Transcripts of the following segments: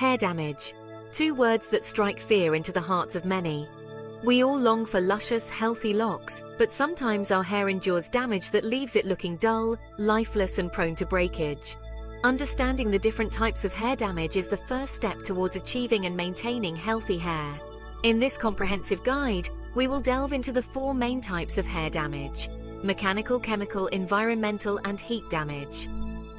Hair damage. Two words that strike fear into the hearts of many. We all long for luscious, healthy locks, but sometimes our hair endures damage that leaves it looking dull, lifeless, and prone to breakage. Understanding the different types of hair damage is the first step towards achieving and maintaining healthy hair. In this comprehensive guide, we will delve into the 4 main types of hair damage: mechanical, chemical, environmental, and heat damage.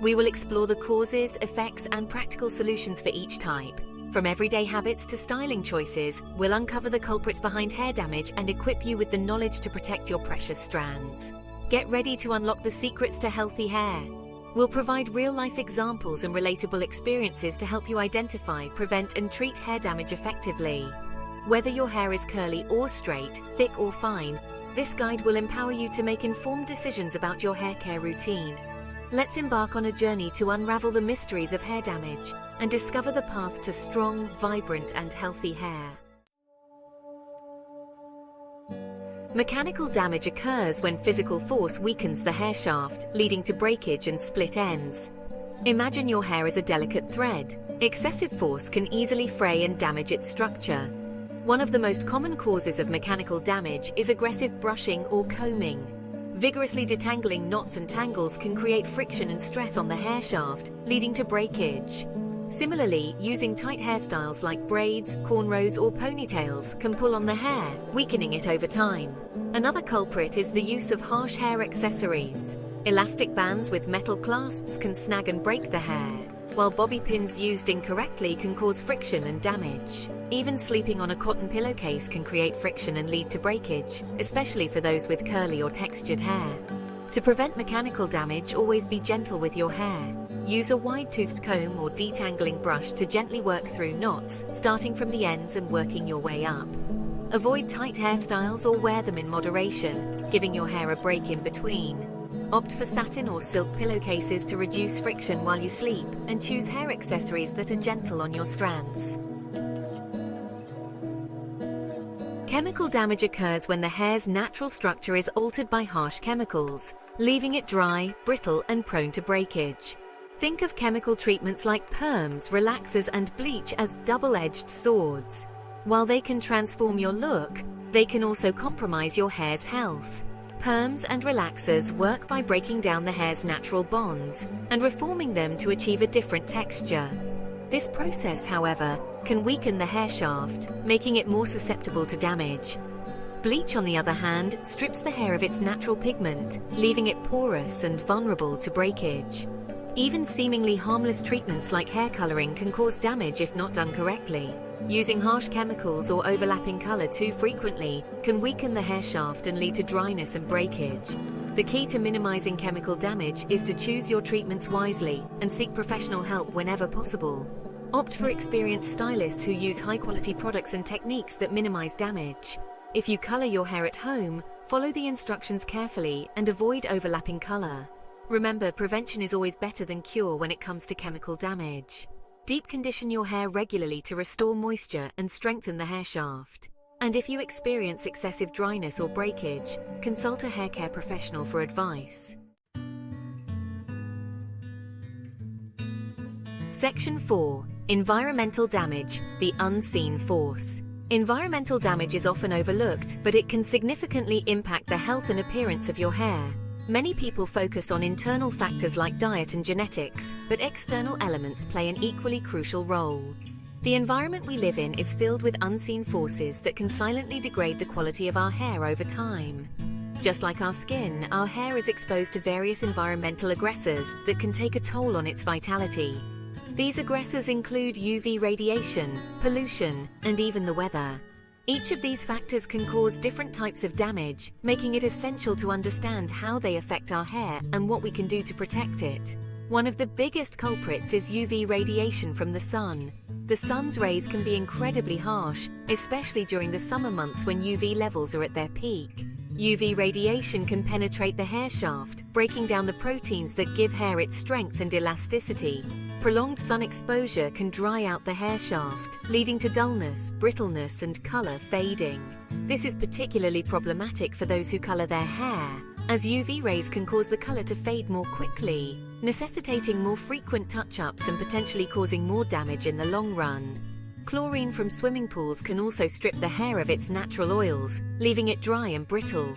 We will explore the causes, effects, and practical solutions for each type. From everyday habits to styling choices, we'll uncover the culprits behind hair damage and equip you with the knowledge to protect your precious strands. Get ready to unlock the secrets to healthy hair. We'll provide real-life examples and relatable experiences to help you identify, prevent, and treat hair damage effectively. Whether your hair is curly or straight, thick or fine, this guide will empower you to make informed decisions about your hair care routine. Let's embark on a journey to unravel the mysteries of hair damage and discover the path to strong, vibrant, and healthy hair. Mechanical damage occurs when physical force weakens the hair shaft, leading to breakage and split ends. Imagine your hair as a delicate thread. Excessive force can easily fray and damage its structure. One of the most common causes of mechanical damage is aggressive brushing or combing. Vigorously detangling knots and tangles can create friction and stress on the hair shaft, leading to breakage. Similarly, using tight hairstyles like braids, cornrows, or ponytails can pull on the hair, weakening it over time. Another culprit is the use of harsh hair accessories. Elastic bands with metal clasps can snag and break the hair, while bobby pins used incorrectly can cause friction and damage. Even sleeping on a cotton pillowcase can create friction and lead to breakage, especially for those with curly or textured hair. To prevent mechanical damage, always be gentle with your hair. Use a wide-toothed comb or detangling brush to gently work through knots, starting from the ends and working your way up. Avoid tight hairstyles or wear them in moderation, giving your hair a break in between. Opt for satin or silk pillowcases to reduce friction while you sleep, and choose hair accessories that are gentle on your strands. Chemical damage occurs when the hair's natural structure is altered by harsh chemicals, leaving it dry, brittle, and prone to breakage. Think of chemical treatments like perms, relaxers, and bleach as double-edged swords. While they can transform your look, they can also compromise your hair's health. Perms and relaxers work by breaking down the hair's natural bonds and reforming them to achieve a different texture. This process, however, can weaken the hair shaft, making it more susceptible to damage. Bleach, on the other hand, strips the hair of its natural pigment, leaving it porous and vulnerable to breakage. Even seemingly harmless treatments like hair coloring can cause damage if not done correctly. Using harsh chemicals or overlapping color too frequently can weaken the hair shaft and lead to dryness and breakage. The key to minimizing chemical damage is to choose your treatments wisely and seek professional help whenever possible. Opt for experienced stylists who use high-quality products and techniques that minimize damage. If you color your hair at home, follow the instructions carefully and avoid overlapping color. Remember, prevention is always better than cure when it comes to chemical damage. Deep condition your hair regularly to restore moisture and strengthen the hair shaft. And if you experience excessive dryness or breakage, consult a hair care professional for advice. Section 4. Environmental damage, the unseen force. Environmental damage is often overlooked, but it can significantly impact the health and appearance of your hair. Many people focus on internal factors like diet and genetics, but external elements play an equally crucial role. The environment we live in is filled with unseen forces that can silently degrade the quality of our hair over time. Just like our skin, our hair is exposed to various environmental aggressors that can take a toll on its vitality. These aggressors include UV radiation, pollution, and even the weather. Each of these factors can cause different types of damage, making it essential to understand how they affect our hair and what we can do to protect it. One of the biggest culprits is UV radiation from the sun. The sun's rays can be incredibly harsh, especially during the summer months when UV levels are at their peak. UV radiation can penetrate the hair shaft, breaking down the proteins that give hair its strength and elasticity. Prolonged sun exposure can dry out the hair shaft, leading to dullness, brittleness, and color fading. This is particularly problematic for those who color their hair, as UV rays can cause the color to fade more quickly. necessitating more frequent touch-ups and potentially causing more damage in the long run. Chlorine from swimming pools can also strip the hair of its natural oils, leaving it dry and brittle.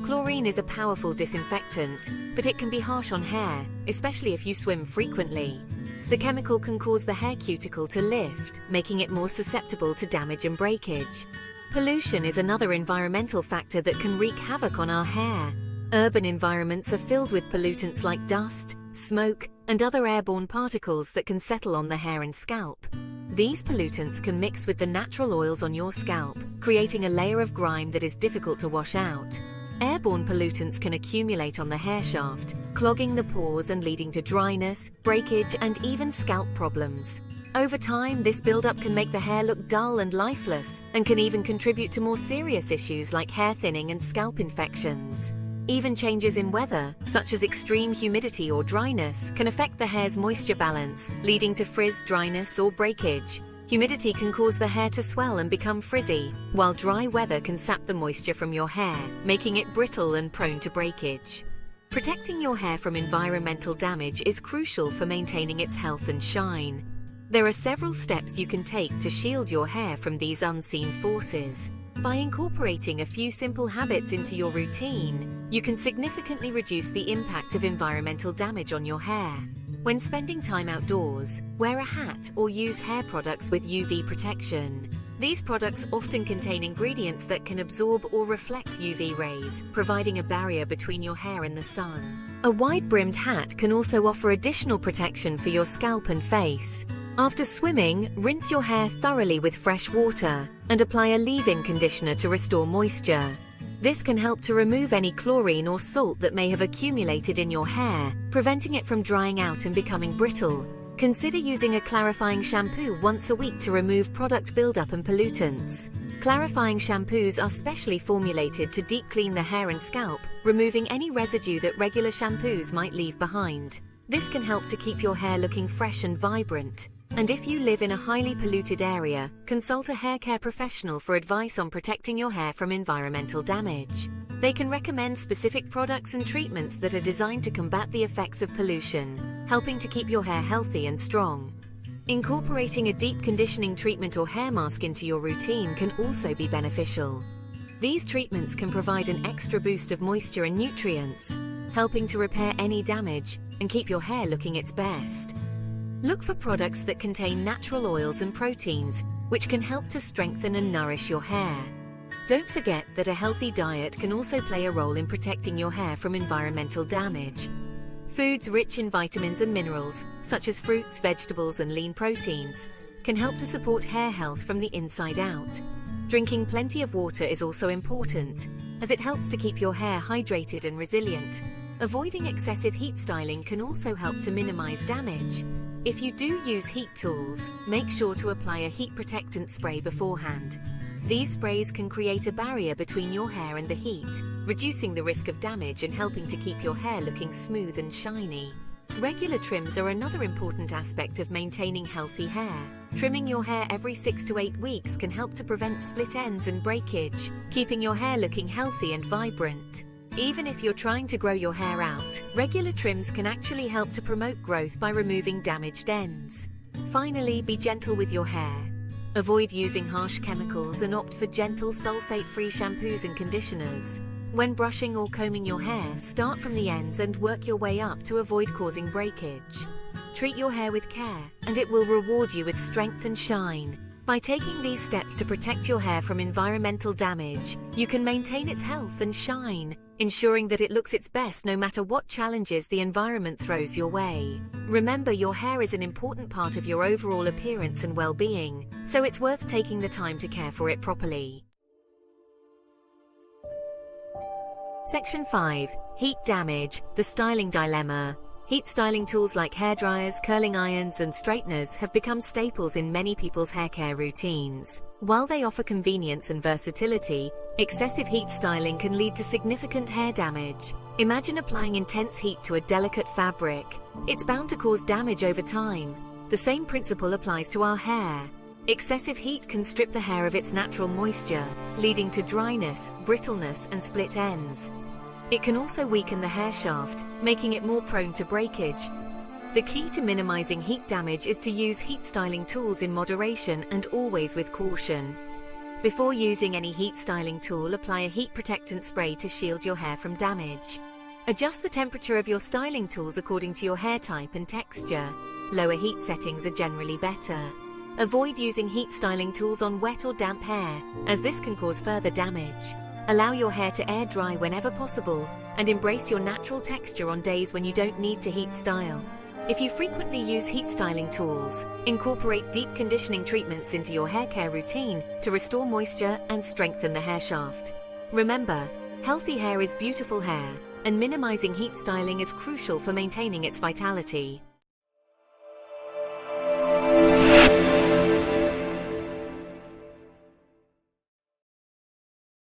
Chlorine is a powerful disinfectant, but it can be harsh on hair, especially if you swim frequently. The chemical can cause the hair cuticle to lift, making it more susceptible to damage and breakage. Pollution is another environmental factor that can wreak havoc on our hair. Urban environments are filled with pollutants like dust, smoke, and other airborne particles that can settle on the hair and scalp. These pollutants can mix with the natural oils on your scalp, creating a layer of grime that is difficult to wash out. Airborne pollutants can accumulate on the hair shaft, clogging the pores and leading to dryness, breakage, and even scalp problems. Over time, this buildup can make the hair look dull and lifeless, and can even contribute to more serious issues like hair thinning and scalp infections. Even changes in weather, such as extreme humidity or dryness, can affect the hair's moisture balance, leading to frizz, dryness, or breakage. Humidity can cause the hair to swell and become frizzy, while dry weather can sap the moisture from your hair, making it brittle and prone to breakage. Protecting your hair from environmental damage is crucial for maintaining its health and shine. There are several steps you can take to shield your hair from these unseen forces. By incorporating a few simple habits into your routine, you can significantly reduce the impact of environmental damage on your hair. When spending time outdoors, wear a hat or use hair products with UV protection. These products often contain ingredients that can absorb or reflect UV rays, providing a barrier between your hair and the sun. A wide-brimmed hat can also offer additional protection for your scalp and face. After swimming, rinse your hair thoroughly with fresh water and apply a leave-in conditioner to restore moisture. This can help to remove any chlorine or salt that may have accumulated in your hair, preventing it from drying out and becoming brittle. Consider using a clarifying shampoo once a week to remove product buildup and pollutants. Clarifying shampoos are specially formulated to deep clean the hair and scalp, removing any residue that regular shampoos might leave behind. This can help to keep your hair looking fresh and vibrant. And if you live in a highly polluted area, consult a hair care professional for advice on protecting your hair from environmental damage. They can recommend specific products and treatments that are designed to combat the effects of pollution, helping to keep your hair healthy and strong. Incorporating a deep conditioning treatment or hair mask into your routine can also be beneficial. These treatments can provide an extra boost of moisture and nutrients, helping to repair any damage and keep your hair looking its best. Look for products that contain natural oils and proteins, which can help to strengthen and nourish your hair. Don't forget that a healthy diet can also play a role in protecting your hair from environmental damage. Foods rich in vitamins and minerals, such as fruits, vegetables, and lean proteins, can help to support hair health from the inside out. Drinking plenty of water is also important, as it helps to keep your hair hydrated and resilient. Avoiding excessive heat styling can also help to minimize damage. If you do use heat tools, make sure to apply a heat protectant spray beforehand. These sprays can create a barrier between your hair and the heat, reducing the risk of damage and helping to keep your hair looking smooth and shiny. Regular trims are another important aspect of maintaining healthy hair. Trimming your hair every 6 to 8 weeks can help to prevent split ends and breakage, keeping your hair looking healthy and vibrant. Even if you're trying to grow your hair out, regular trims can actually help to promote growth by removing damaged ends. Finally, be gentle with your hair. Avoid using harsh chemicals and opt for gentle, sulfate-free shampoos and conditioners. When brushing or combing your hair, start from the ends and work your way up to avoid causing breakage. Treat your hair with care, and it will reward you with strength and shine. By taking these steps to protect your hair from environmental damage, you can maintain its health and shine, ensuring that it looks its best no matter what challenges the environment throws your way. Remember, your hair is an important part of your overall appearance and well-being, so it's worth taking the time to care for it properly. Section 5. Heat damage, the styling dilemma. Heat styling tools like hairdryers, curling irons, and straighteners have become staples in many people's hair care routines. While they offer convenience and versatility, excessive heat styling can lead to significant hair damage. Imagine applying intense heat to a delicate fabric. It's bound to cause damage over time. The same principle applies to our hair. Excessive heat can strip the hair of its natural moisture, leading to dryness, brittleness, and split ends. It can also weaken the hair shaft, making it more prone to breakage. The key to minimizing heat damage is to use heat styling tools in moderation and always with caution. Before using any heat styling tool, apply a heat protectant spray to shield your hair from damage. Adjust the temperature of your styling tools according to your hair type and texture. Lower heat settings are generally better. Avoid using heat styling tools on wet or damp hair, as this can cause further damage. Allow your hair to air dry whenever possible, and embrace your natural texture on days when you don't need to heat style. If you frequently use heat styling tools, incorporate deep conditioning treatments into your hair care routine to restore moisture and strengthen the hair shaft. Remember, healthy hair is beautiful hair, and minimizing heat styling is crucial for maintaining its vitality.